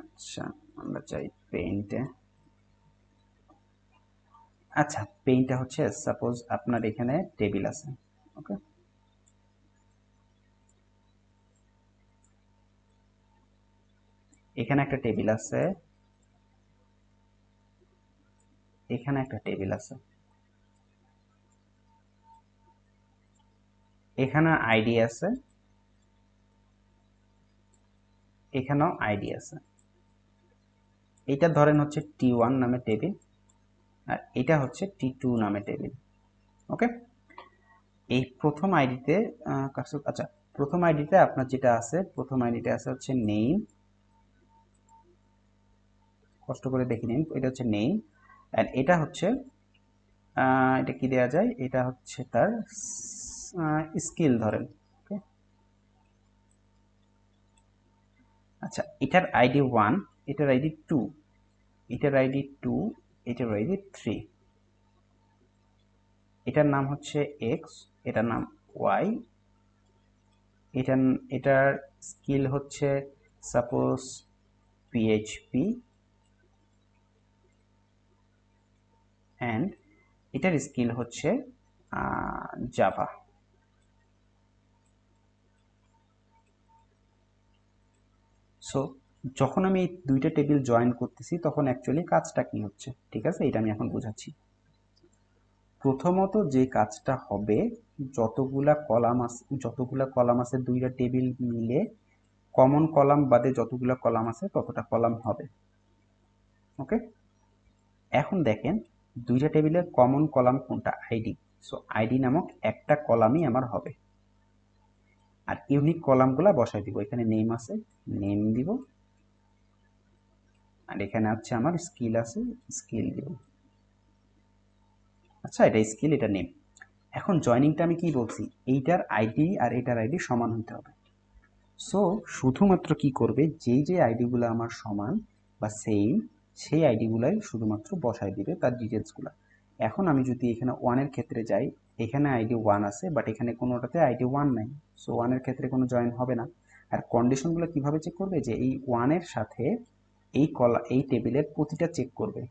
আচ্ছা আমরা চাই পেইন্টে। আচ্ছা, পেইন্টটা হচ্ছে সাপোজ আপনার এখানে টেবিল আছে। ওকে, এখানে একটা টেবিল আছে, এখানে একটা টেবিল আছে, এখানে আইডি আছে, এখানেও আইডি আছে। এটা ধরেন হচ্ছে T1 নামে টেবিল, আর এটা হচ্ছে T2 নামে টেবিল। ওকে, এই প্রথম আইডিতে আচ্ছা, প্রথম আইডিতে আপনার যেটা আছে, প্রথম আইডিতে আছে হচ্ছে নেম, কষ্ট করে দেখে নিন, এটা হচ্ছে নেম, অ্যান্ড এটা হচ্ছে এটা কি দেওয়া যায়, এটা হচ্ছে তার স্কিল ধরেন। ওকে, আচ্ছা, এটার আইডি 1, এটার আইডি 2, এটার আইডি 2, এটার আইডি 3, এটার নাম হচ্ছে এক্স, এটার নাম ওয়াই, এটার স্কিল হচ্ছে সাপোজ পিএইচপি, অ্যান্ড এটার স্কিল হচ্ছে জাভা। সো যখন আমি এই দুইটা টেবিল জয়েন করতেছি, তখন অ্যাকচুয়ালি কাজটা কি হচ্ছে, ঠিক আছে, এটা আমি এখন বোঝাচ্ছি। প্রথমত যে কাজটা হবে, যতগুলা কলাম আছে দুইটা টেবিল মিলে, কমন কলাম বাদে যতগুলা কলাম আছে ততটা কলাম হবে। ওকে, এখন দেখেন দুইটা টেবিলের কমন কলাম কোনটা, আইডি। সো আইডি নামক একটা কলামই আমার হবে, আর ইউনিক কলামগুলা বসাই দিব। এখানে নেম আছে, নেম দিব, আর এখানে হচ্ছে আমার স্কিল আছে, স্কিল দিব। আচ্ছা, এটা স্কিল, এটা নেম। এখন জয়নিংটা আমি কি বলছি, এইটার আইডি আর এটার আইডি সমান হতে হবে। সো শুধুমাত্র কি করবে, যেই যে আইডিগুলো আমার সমান বা সেম, সেই আইডিগুলাই শুধুমাত্র বসাই দিবে তার ডিটেলসগুলো। এখন আমি যদি এখানে ওয়ানের ক্ষেত্রে যাই, এখানে আইডি 1 আছে, বাট এখানে কোনোটাতে আইডি 1 নাই। সো ওয়ানের ক্ষেত্রে কোনো জয়েন হবে না। আর কন্ডিশনগুলো কিভাবে চেক করবে, যে এই ওয়ানের সাথে এই টেবিলের প্রতিটা চেক করবে।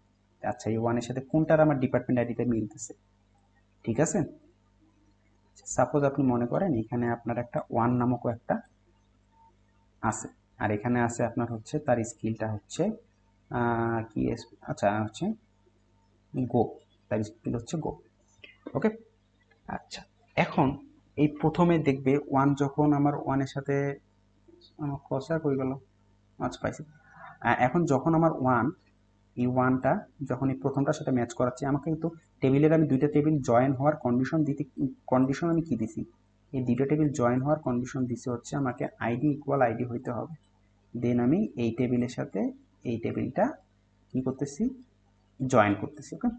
আচ্ছা, এই ওয়ানের সাথে কোনটার আমার ডিপার্টমেন্ট আইডিতে মিলতেছে, ঠিক আছে। সাপোজ আপনি মনে করেন এখানে আপনার একটা ওয়ান নামকও একটা আছে, আর এখানে আছে আপনার হচ্ছে তার স্কিলটা হচ্ছে কি, আচ্ছা হচ্ছে গো, তার স্কিল হচ্ছে গো। ওকে, আচ্ছা, এখন এই প্রথমে দেখবে ওয়ান, যখন আমার ওয়ানের সাথে আমার কষা কই গেল, আচ্ছা পাইছি। এখন যখন আমার ওয়ান, এই ওয়ানটা যখন এই প্রথমটার সাথে ম্যাচ করাচ্ছি, আমাকে কিন্তু টেবিলের আমি দুইটা টেবিল জয়েন হওয়ার কন্ডিশন আমি কি দিছি, এই দুইটা টেবিল জয়েন হওয়ার কন্ডিশন দিছি হচ্ছে আমাকে আইডি ইকুয়াল আইডি হইতে হবে। দেন আমি এই টেবিলের সাথে এই টেবিলটা কি করতেছি, জয়েন করতেছি। ওকে,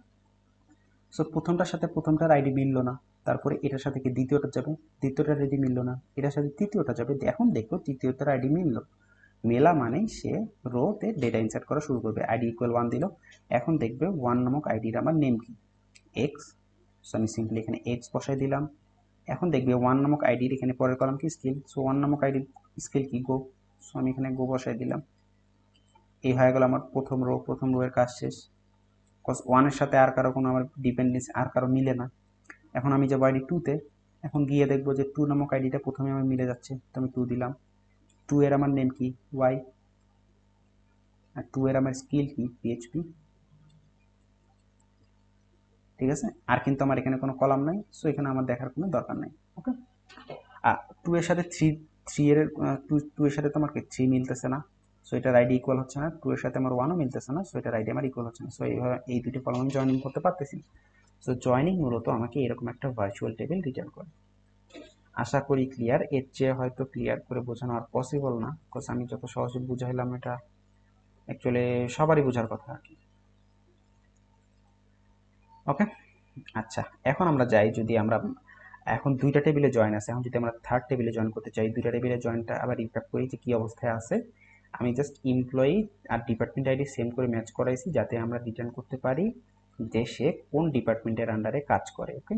সো প্রথমটার সাথে প্রথমটার আইডি মিললো না, তারপরে এটার সাথে কি দ্বিতীয়টা যাবে, দ্বিতীয়টার আইডি মিললো না, এটার সাথে তৃতীয়টা যাবে, এখন দেখো তৃতীয়টার আইডি মিললো, মেলা মানে সে রোতে ডেটা ইনসার্ট করা শুরু করবে। আইডি ইকুয়াল 1 দিল, এখন দেখবে 1 নামক আইডির আমার নেম কি, এক্স। সো আমি সিম্পলি এখানে এক্স বসাই দিলাম। এখন দেখবে 1 নামক আইডির এখানে পরের কলাম কি স্কিল, সো 1 নামক আইডির স্কিল কি গো, সো আমি এখানে গো বসাই দিলাম। এই হয়ে গেল আমার প্রথম রো এর কাজ শেষ। কজ 1 এর সাথে আর কারো কোনো আমার ডিপেন্ডেন্সি আর কারো মিলে না। এখন আমি যাবো আইডি 2 তে, এখন গিয়ে দেখবো যে 2 নামক আইডিটা প্রথমে আমার মিলে যাচ্ছে, তো আমি 2 দিলাম। 2 এর আমার নেম কি, ওয়াই, আর 2 এর আমার স্কিল কি, পিএইচপি। ঠিক আছে, আর কিন্তু আমার এখানে কোনো কলাম নাই, সো এখানে আমার দেখার কোনো দরকার নাই। ওকে, আর 2 এর সাথে 3 এর 2 এর সাথে তো আমার 3 মিলতেছে না, সো এটার আইডি ইকুয়াল হচ্ছে না। 2 এর সাথে আমার 1ও মিলতেছে না, সো এটার আইডি আমার ইকুয়াল হচ্ছে না। সো এইভাবে এই দুটো কলাম আমি জয়েনিং করতে পারতেছি। সো জয়েনিং মূলত আমাকে এরকম একটা ভার্চুয়াল টেবিল রিটার্ন করে। আশা করি ক্লিয়ার, এর চেয়ে হয়তো ক্লিয়ার করে বোঝানো আর পসিবল না, বিকজ আমি যত সহজে বুঝাইলাম এটা অ্যাকচুয়ালি সবারই বোঝার কথা আর কি। ওকে, আচ্ছা এখন আমরা যাই, যদি আমরা এখন দুইটা টেবিলে জয়েন আছে, এখন যদি আমরা থার্ড টেবিলে জয়েন করতে চাই, দুইটা টেবিলে জয়েনটা আবার রিক্যাপ করি যে কী অবস্থায় আছে। আমি জাস্ট এমপ্লয়ি আর ডিপার্টমেন্ট আইডি সেম করে ম্যাচ করাইছি, যাতে আমরা রিটার্ন করতে পারি যে সে কোন ডিপার্টমেন্টের আন্ডারে কাজ করে। ওকে,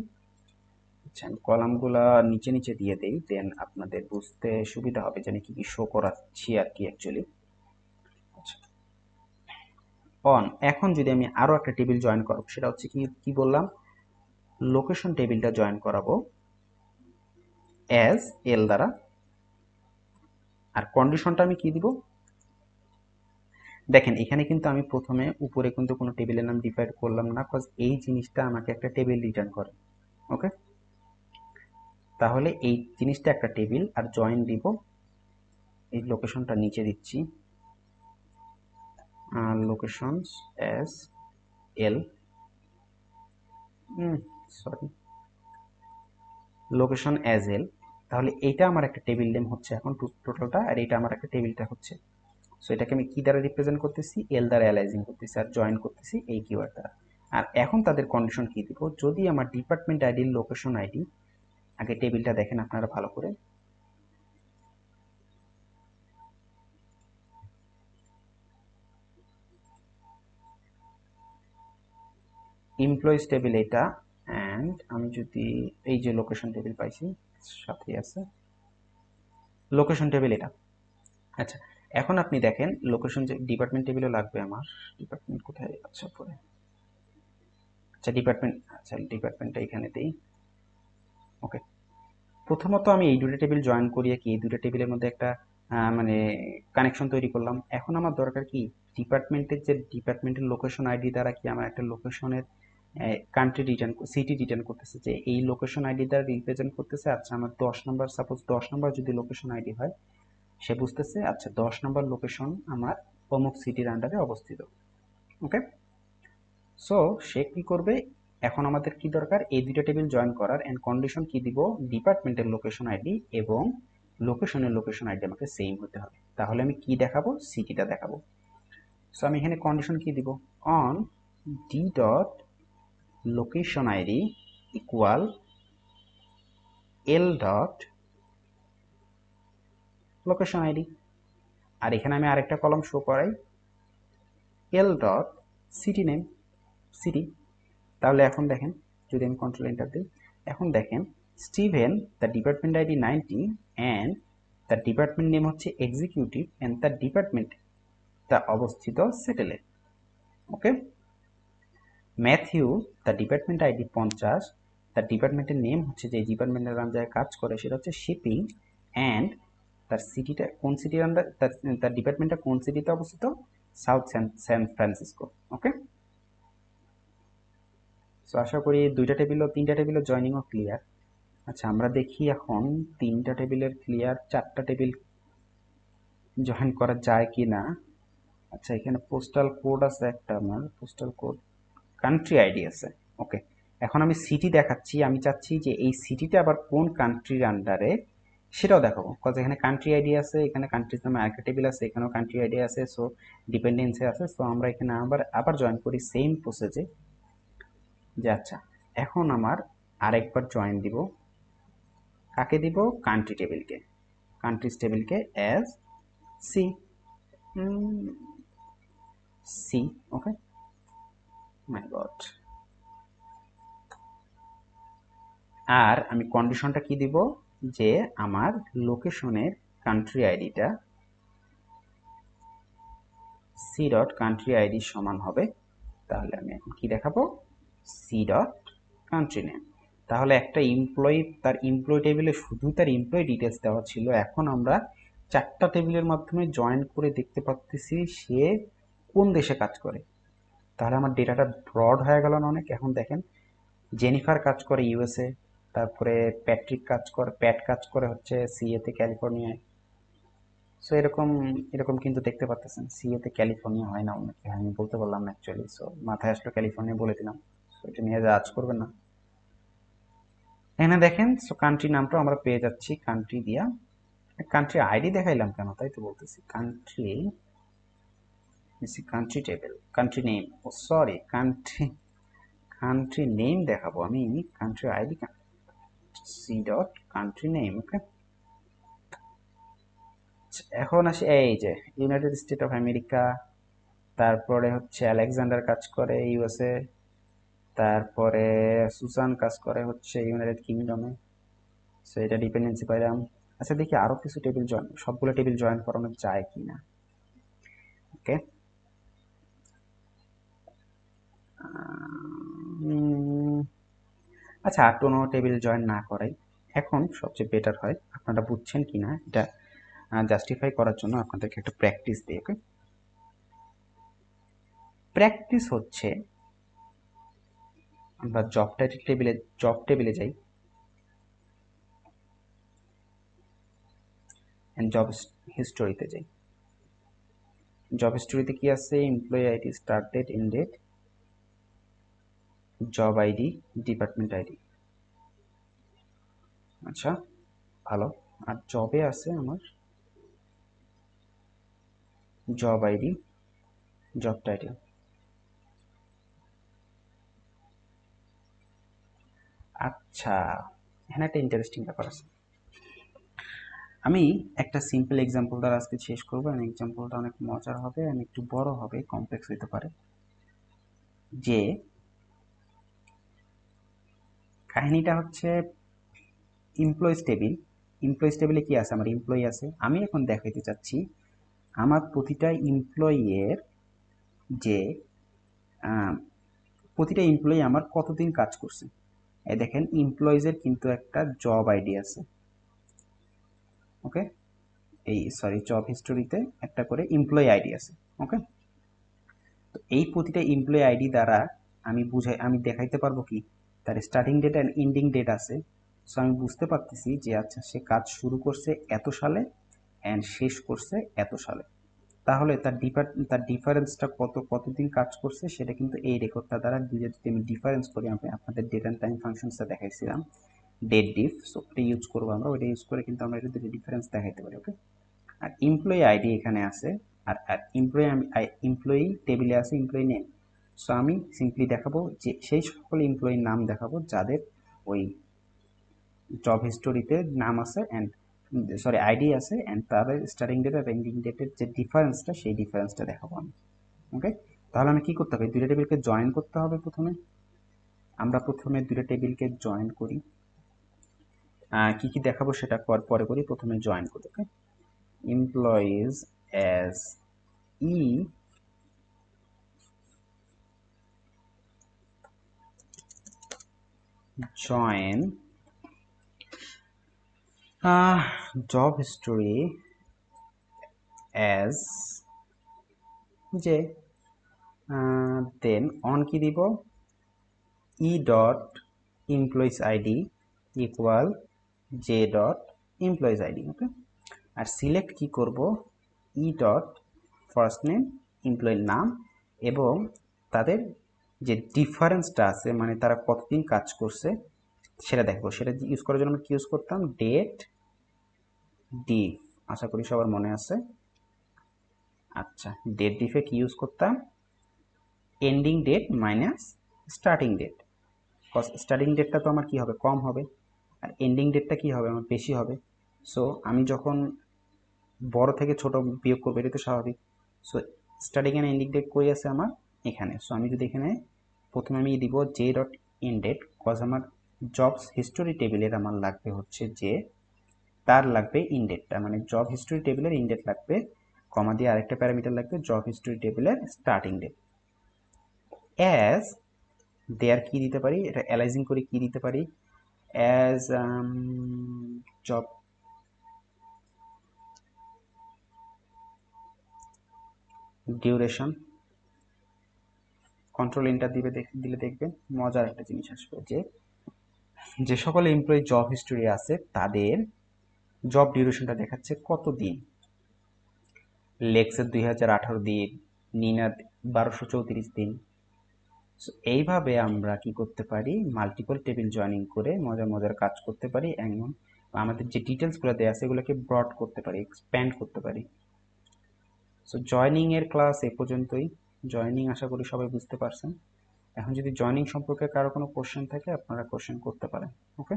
আচ্ছা আমি কলামগুলো নিচে নিচে দিয়ে দেই, দেন আপনাদের বুঝতে সুবিধা হবে যে আমি কী কী শো করাচ্ছি আর কি অ্যাকচুয়ালি। আচ্ছা অন, এখন যদি আমি আরও একটা টেবিল জয়েন করাবো, সেটা হচ্ছে কি কি বললাম, লোকেশন টেবিলটা জয়েন করাবো অ্যাজ এল দ্বারা, আর কন্ডিশনটা আমি কি দিব, দেখেন এখানে কিন্তু আমি প্রথমে উপরে কিন্তু কোনো টেবিলের নাম ডিফাইন করলাম না, কজ এই জিনিসটা আমাকে একটা টেবিল রিটার্ন করে। ওকে, তাহলে এই জিনিসটা একটা টেবিল, আর জয়েন দিব, এই লোকেশনটা নিচে দিচ্ছি, লোকেশনস অ্যাজ এল, সরি লোকেশন অ্যাজ এল, তাহলে এইটা আমার একটা টেবিল নেম হচ্ছে এখন টোটালটা, আর এইটা আমার একটা টেবিলটা হচ্ছে। সো এটাকে আমি কি দ্বারা রিপ্রেজেন্ট করতেছি, এল দ্বারা অ্যালাইজিং করতেছি, আর জয়েন করতেছি এই কিওয়ার্ড দ্বারা। আর এখন তাদের কন্ডিশন কি দিব, যদি আমার ডিপার্টমেন্ট আইডির লোকেশন আইডি, আগে টেবিলটা দেখেন আপনারা ভালো করে, এমপ্লয়িজ টেবিল এটা, অ্যান্ড আমি যদি এই যে লোকেশন টেবিল পাইছি সাথে আছে লোকেশন টেবিল এটা। আচ্ছা এখন আপনি দেখেন লোকেশন যে ডিপার্টমেন্ট টেবিলও লাগবে আমার, ডিপার্টমেন্ট কোথায়, আচ্ছা পরে, আচ্ছা ডিপার্টমেন্টটা এখানে দেই। ওকে, প্রথমত আমি এই দুটো টেবিল জয়েন করিয়ে কি এই দুটো টেবিলের মধ্যে একটা মানে কানেকশন তৈরি করলাম। এখন আমার দরকার কি, ডিপার্টমেন্টের লোকেশন আইডি দ্বারা কি আমার একটা লোকেশনের কান্ট্রি রিটার্ন, সিটি রিটার্ন করতেছে, যে এই লোকেশন আইডি দ্বারা রিপ্রেজেন্ট করতেছে। আচ্ছা আমার 10 নম্বর, সাপোজ 10 নম্বর যদি লোকেশন আইডি হয়, সে বুঝতেছে আচ্ছা 10 নম্বর লোকেশন আমার অমুক সিটির আন্ডারে অবস্থিত। ওকে, সো সে কি করবে, এখন আমাদের কি দরকার, এই দুইটা টেবিল জয়েন করার, এন্ড কন্ডিশন কি দিব, ডিপার্টমেন্টের লোকেশন আইডি এবং লোকেশন আইডি আমাকে সেম হতে হবে। তাহলে আমি কি দেখাবো, সিটিটা দেখাবো। সো আমি এখানে কন্ডিশন কি দিব, on D dot location ID equal L dot location ID, আর এখানে আমি আরেকটা কলাম শো করাই, L dot city name, city. তাহলে এখন দেখেন যদি আমি কন্ট্রোল এন্টার দিই, এখন দেখেন Steven the department ID 90 and the department name হচ্ছে এক্সিকিউটিভ অ্যান্ড দ্য ডিপার্টমেন্ট তা অবস্থিত সেটেলে। ওকে, ম্যাথিউ দ্য ডিপার্টমেন্ট আইডি 50, তার ডিপার্টমেন্টের নেম হচ্ছে যে ডিপার্টমেন্টের আন্ডারে কাজ করে সেটা হচ্ছে শিপিং, অ্যান্ড তার সিটিটা কোন সিটির আন্ডার, তার ডিপার্টমেন্টটা কোন সিটিতে অবস্থিত, সাউথ স্যান ফ্রান্সিসকো। ওকে, সো আশা করি তিনটা টেবিলও জয়নিংও ক্লিয়ার। আচ্ছা আমরা দেখি এখন তিনটা টেবিলের ক্লিয়ার, চারটা টেবিল জয়েন করা যায় কি না। আচ্ছা এখানে পোস্টাল কোড আছে একটা, আমার পোস্টাল কোড, কান্ট্রি আইডি আছে। ওকে, এখন আমি সিটি দেখাচ্ছি, আমি চাচ্ছি যে এই সিটিটা আবার কোন কান্ট্রির আন্ডারে সেটাও দেখাবো, কজ এখানে কান্ট্রি আইডি আছে, এখানে কান্ট্রিজ নামে আরেকটা টেবিল আছে, এখানেও কান্ট্রি আইডি আছে, সো ডিপেন্ডেন্সি আছে। সো আমরা এখানে আবার আবার জয়েন করি সেম প্রসেসে, যে আচ্ছা এখন আমার আরেকবার জয়েন দিব, কাকে দিব, কান্ট্রি টেবিলকে, কান্ট্রিজ টেবিলকে as C, C, okay, my God. আর আমি কন্ডিশনটা কি দিব, যে আমার লোকেশনের কান্ট্রি আইডিটা সি ডট কান্ট্রি আইডি সমান হবে, তাহলে আমি এখন কি দেখাবো, সি ডট কান্ট্রি নেম। তাহলে একটা এমপ্লয়ি, তার এমপ্লয়ি টেবিলে শুধু তার এমপ্লয়ি ডিটেলস দেওয়া ছিল, এখন আমরা চারটা টেবিলের মাধ্যমে জয়েন করে দেখতে পাচ্ছি সে কোন দেশে কাজ করে। তাহলে আমার ডেটাটা ব্রড হয়ে গেল না অনেক। এখন দেখেন জেনিফার কাজ করে ইউএসএ, তারপরে প্যাট কাজ করে হচ্ছে সিএতে ক্যালিফোর্নিয়ায়। সো এরকম এরকম কিন্তু দেখতে পাচ্ছেন, সিএতে ক্যালিফোর্নিয়া হয় না, অন্য কি হয় আমি বলতে পারলাম না অ্যাকচুয়ালি। সো মাথায় আসলো ক্যালিফোর্নিয়া বলে দিলাম, সো এটা নিয়ে জাজ করবেন না। এখানে দেখেন, সো কান্ট্রি নামটাও আমরা পেয়ে যাচ্ছি কান্ট্রি দিয়া। কান্ট্রি আইডি দেখাইলাম কেন, তাই তো বলতেছি, country country table, country name, ও সরি, কান্ট্রি নেম দেখাবো আমি, country ID C dot country name, okay. এখন আসি এই যে ইউনাইটেড স্টেট অফ আমেরিকা, তারপরে হচ্ছে আলেকজান্ডার কাজ করে ইউএসএ, তারপরে সুসান কাজ করে হচ্ছে ইউনাইটেড কিংডমে। সো এটা ডিপেন্ডেন্সি পাইলাম। আচ্ছা দেখি আরো কিছু টেবিল জয়েন, সবগুলো টেবিল জয়েন করানো যায় কিনা, ওকে। আচ্ছা আর কোনো টেবিল জয়েন না করাই এখন সবচেয়ে বেটার হয়। আপনারা বুঝছেন কিনা এটা জাস্টিফাই করার জন্য আপনাদেরকে একটা প্র্যাকটিস দিই, ওকে। প্র্যাকটিস হচ্ছে আমরা জব টেবিলে যাই, এন্ড জব হিস্টোরিতে যাই। জব হিস্টোরিতে কি আছে, employee ID, start date, end date, job ID, department ID. আচ্ছা ভালো। আর জবে আছে আমার জব আইডি, জব টাইটেল। আচ্ছা এখানে একটা ইন্টারেস্টিং ব্যাপার আছে। আমি একটা সিম্পল এক্সাম্পল দ্বারা আজকে শেষ করবো, এবং এক্সাম্পলটা অনেক মজার হবে, এবং একটু বড় হবে, কমপ্লেক্স হতে পারে। যে কাহিনীটা হচ্ছে এমপ্লয়িজ টেবিলে কি আছে, আমার এমপ্লয়ি আছে। আমি এখন দেখাইতে চাচ্ছি আমার প্রতিটা এমপ্লয়ির যে প্রতিটা এমপ্লয়ি আমার কতদিন কাজ করছে। এই দেখেন এমপ্লয়িজের কিন্তু একটা জব আইডি আছে, ওকে। এই সরি, জব হিস্টোরিতে একটা করে এমপ্লয়ি আইডি আছে, ওকে। তো এই প্রতিটা এমপ্লয়ি আইডি দ্বারা আমি দেখাইতে পারবো কি তার starting date and ending date আছে। সো আমি বুঝতে পারতেছি যে আচ্ছা সে কাজ শুরু করছে এত সালে অ্যান্ড শেষ করছে এত সালে। তাহলে তার ডিফারেন্সটা কতদিন কাজ করছে সেটা কিন্তু এই রেকর্ডটা দ্বারা যদি আমি ডিফারেন্স করি, আমি আপনাদের ডেট অ্যান্ড টাইম ফাংশনসটা দেখাইছিলাম, ডেট ডিফ, সো ওটা ইউজ করবো আমরা, ওইটা ইউজ করে কিন্তু আমরা এটা ডিফারেন্স দেখাইতে পারি, ওকে। আর এমপ্লয়ি আইডি এখানে আছে, আর এমপ্লয়ি টেবিলে আছে এমপ্লয়ি নেম। সো আমি সিম্পলি দেখাবো যে সেই সকল এমপ্লয়ির নাম দেখাবো যাদের ওই জব হিস্টোরিতে নাম আছে অ্যান্ড সরি আইডি আছে, অ্যান্ড তাদের স্টার্টিং ডেট আর এন্ডিং ডেটের যে ডিফারেন্সটা সেই ডিফারেন্সটা দেখাবো আমি, ওকে। তাহলে আমি কি করতে হবে, দুইটা টেবিলকে জয়েন করতে হবে। আমরা প্রথমে দুইটা টেবিলকে জয়েন করি, কি কি দেখাবো সেটা পরে করি, প্রথমে জয়েন করি, okay. Employees as E join job history as যে দেন অন কি দিব, E dot employees ID equal J dot employees ID, okay. আর সিলেক্ট কি করব, ই ডট ফার্স্ট নেম, এমপ্লয়ির নাম, এবং তাদের যে ডিফারেন্সটা আছে মানে তারা কতদিন কাজ করছে সেটা দেখবো। সেটা ইউজ করার জন্য আমরা কি ইউজ করতাম, ডেট ডিফ, আশা করি সবার মনে আছে। আচ্ছা, ডেট ডিফে কি ইউজ করতাম? Ending date minus starting date. Starting ডেটটা তো আমার কি হবে? কম হবে, আর এন্ডিং ডেটটা কি হবে? আমার বেশি হবে। সো আমি যখন বড় থেকে ছোট বিয়োগ করবো, এটা তো স্বাভাবিক। So starting and ending date কই আছে আমার? এখানে। সো আমি যদি এখানে প্রথমে আমি দিব J dot in date, cause আমার জবস হিস্টোরি টেবিলের আমার লাগবে হচ্ছে যে, তার লাগবে ইনডেটটা, মানে জব হিস্টোরি টেবিলের ইনডেট লাগবে, কমা দিয়ে আরেকটা প্যারামিটার লাগবে জব হিস্টোরি টেবিলের স্টার্টিং ডেট। অ্যাজ দেয়ার কি দিতে পারি? এটা অ্যালাইজিং করে কি দিতে পারি? As job duration, control enter দিলে দেখবেন মজার একটা জিনিস আসবে, যে সকল এমপ্লয়ি জব হিস্টোরি আছে তাদের জব ডিউরেশনটা দেখাচ্ছে কত দিন। লেক্সের 2018 দিন, নিনার 1234 দিন। এইভাবে আমরা কি করতে পারি? মাল্টিপল টেবিল জয়েনিং করে মজার মজার কাজ করতে পারি। এমন আমাদের যে ডিটেলসগুলো দেওয়া আছে এগুলোকে ব্রড করতে পারি, এক্সপ্যান্ড করতে পারি। সো জয়েনিং এর ক্লাস এ পর্যন্তই। জয়েনিং আশা করি সবাই বুঝতে পারছেন। এখন যদি জয়েনিং সম্পর্কে কারো কোনো কোশ্চেন থাকে আপনারা কোশ্চেন করতে পারেন। ওকে।